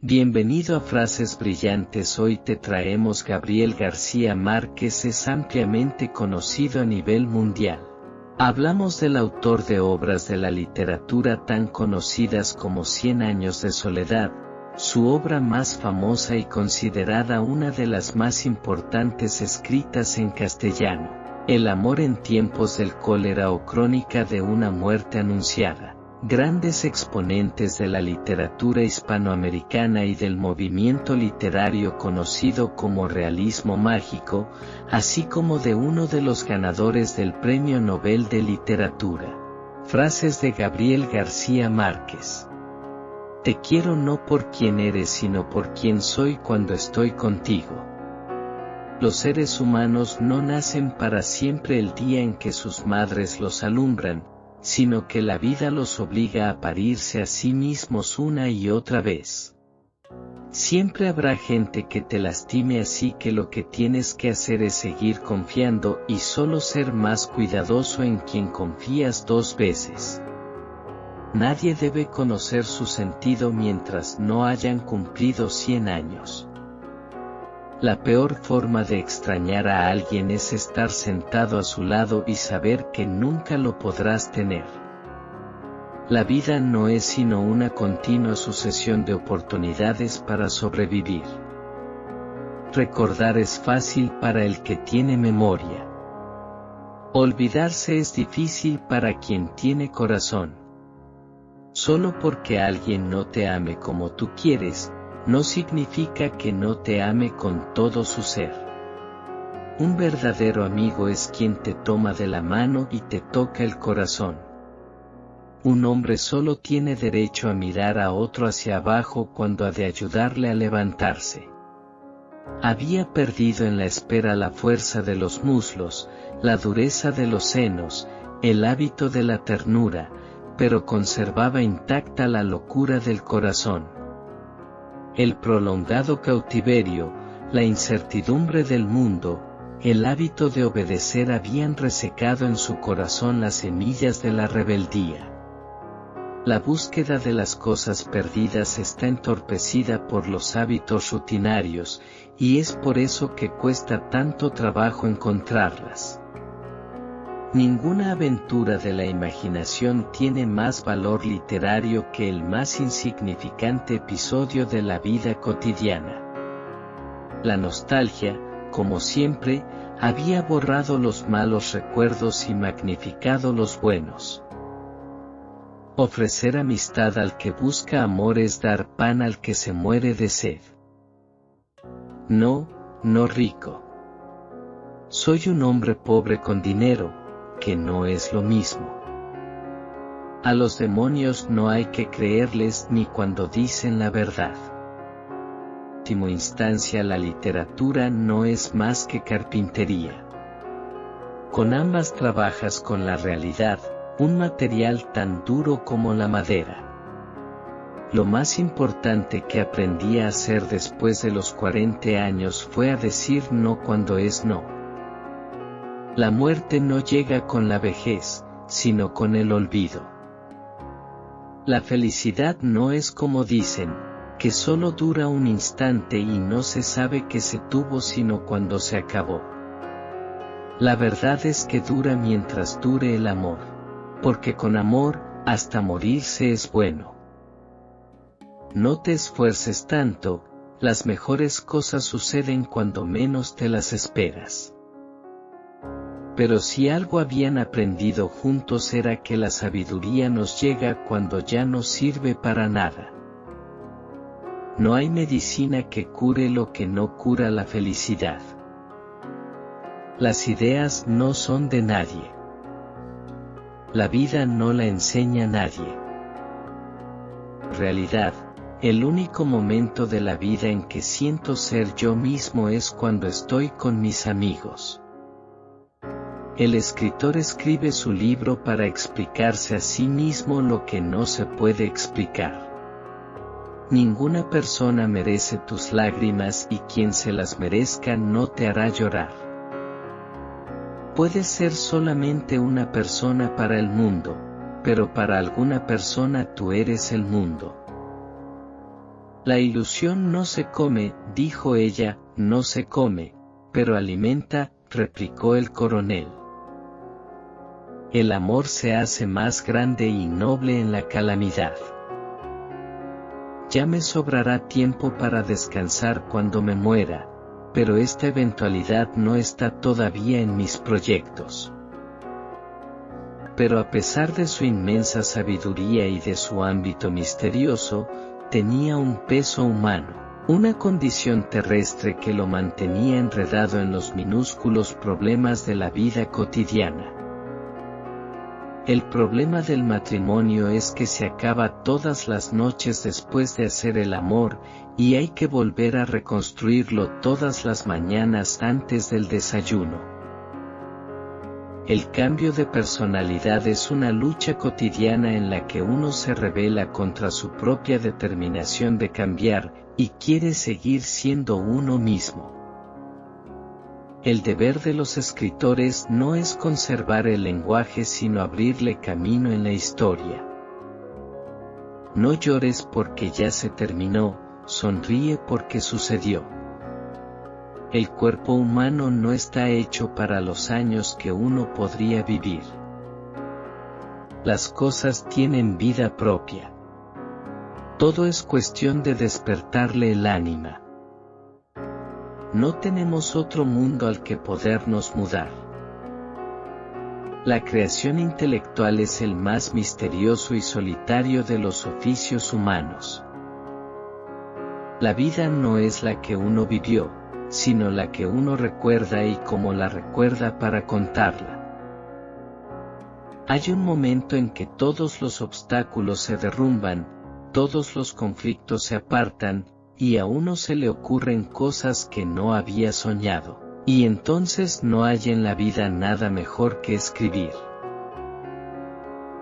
Bienvenido a Frases Brillantes. Hoy te traemos Gabriel García Márquez. Es ampliamente conocido a nivel mundial. Hablamos del autor de obras de la literatura tan conocidas como Cien años de soledad, su obra más famosa y considerada una de las más importantes escritas en castellano, El amor en tiempos del cólera o Crónica de una muerte anunciada. Grandes exponentes de la literatura hispanoamericana y del movimiento literario conocido como realismo mágico, así como de uno de los ganadores del Premio Nobel de Literatura. Frases de Gabriel García Márquez. Te quiero no por quien eres sino por quien soy cuando estoy contigo. Los seres humanos no nacen para siempre el día en que sus madres los alumbran, sino que la vida los obliga a parirse a sí mismos una y otra vez. Siempre habrá gente que te lastime, así que lo que tienes que hacer es seguir confiando y solo ser más cuidadoso en quien confías dos veces. Nadie debe conocer su sentido mientras no hayan cumplido 100 años. La peor forma de extrañar a alguien es estar sentado a su lado y saber que nunca lo podrás tener. La vida no es sino una continua sucesión de oportunidades para sobrevivir. Recordar es fácil para el que tiene memoria. Olvidarse es difícil para quien tiene corazón. Solo porque alguien no te ame como tú quieres, no significa que no te ame con todo su ser. Un verdadero amigo es quien te toma de la mano y te toca el corazón. Un hombre solo tiene derecho a mirar a otro hacia abajo cuando ha de ayudarle a levantarse. Había perdido en la espera la fuerza de los muslos, la dureza de los senos, el hábito de la ternura, pero conservaba intacta la locura del corazón. El prolongado cautiverio, la incertidumbre del mundo, el hábito de obedecer habían resecado en su corazón las semillas de la rebeldía. La búsqueda de las cosas perdidas está entorpecida por los hábitos rutinarios, y es por eso que cuesta tanto trabajo encontrarlas. Ninguna aventura de la imaginación tiene más valor literario que el más insignificante episodio de la vida cotidiana. La nostalgia, como siempre, había borrado los malos recuerdos y magnificado los buenos. Ofrecer amistad al que busca amor es dar pan al que se muere de sed. No rico. Soy un hombre pobre con dinero, que no es lo mismo. A los demonios no hay que creerles ni cuando dicen la verdad. En última instancia, la literatura no es más que carpintería. Con ambas trabajas con la realidad, un material tan duro como la madera. Lo más importante que aprendí a hacer después de los 40 años fue a decir no cuando es no. La muerte no llega con la vejez, sino con el olvido. La felicidad no es como dicen, que solo dura un instante y no se sabe que se tuvo sino cuando se acabó. La verdad es que dura mientras dure el amor, porque con amor, hasta morirse es bueno. No te esfuerces tanto, las mejores cosas suceden cuando menos te las esperas. Pero si algo habían aprendido juntos era que la sabiduría nos llega cuando ya no sirve para nada. No hay medicina que cure lo que no cura la felicidad. Las ideas no son de nadie. La vida no la enseña nadie. En realidad, el único momento de la vida en que siento ser yo mismo es cuando estoy con mis amigos. El escritor escribe su libro para explicarse a sí mismo lo que no se puede explicar. Ninguna persona merece tus lágrimas y quien se las merezca no te hará llorar. Puedes ser solamente una persona para el mundo, pero para alguna persona tú eres el mundo. La ilusión no se come, dijo ella, no se come, pero alimenta, replicó el coronel. El amor se hace más grande y noble en la calamidad. Ya me sobrará tiempo para descansar cuando me muera, pero esta eventualidad no está todavía en mis proyectos. Pero a pesar de su inmensa sabiduría y de su ámbito misterioso, tenía un peso humano, una condición terrestre que lo mantenía enredado en los minúsculos problemas de la vida cotidiana. El problema del matrimonio es que se acaba todas las noches después de hacer el amor, y hay que volver a reconstruirlo todas las mañanas antes del desayuno. El cambio de personalidad es una lucha cotidiana en la que uno se rebela contra su propia determinación de cambiar, y quiere seguir siendo uno mismo. El deber de los escritores no es conservar el lenguaje sino abrirle camino en la historia. No llores porque ya se terminó, sonríe porque sucedió. El cuerpo humano no está hecho para los años que uno podría vivir. Las cosas tienen vida propia. Todo es cuestión de despertarle el ánima. No tenemos otro mundo al que podernos mudar. La creación intelectual es el más misterioso y solitario de los oficios humanos. La vida no es la que uno vivió, sino la que uno recuerda y cómo la recuerda para contarla. Hay un momento en que todos los obstáculos se derrumban, todos los conflictos se apartan, y a uno se le ocurren cosas que no había soñado, y entonces no hay en la vida nada mejor que escribir.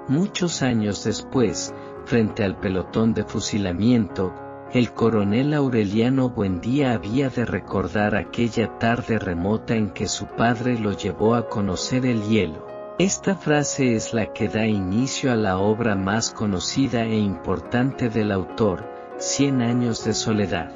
Muchos años después, frente al pelotón de fusilamiento, el coronel Aureliano Buendía había de recordar aquella tarde remota en que su padre lo llevó a conocer el hielo. Esta frase es la que da inicio a la obra más conocida e importante del autor, 100 años de soledad.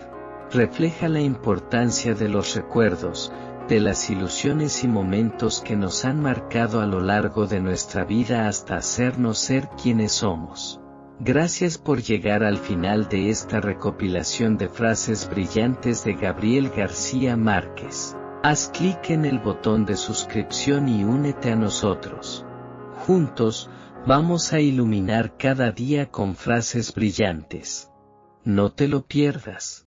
Refleja la importancia de los recuerdos, de las ilusiones y momentos que nos han marcado a lo largo de nuestra vida hasta hacernos ser quienes somos. Gracias por llegar al final de esta recopilación de frases brillantes de Gabriel García Márquez. Haz clic en el botón de suscripción y únete a nosotros. Juntos, vamos a iluminar cada día con frases brillantes. No te lo pierdas.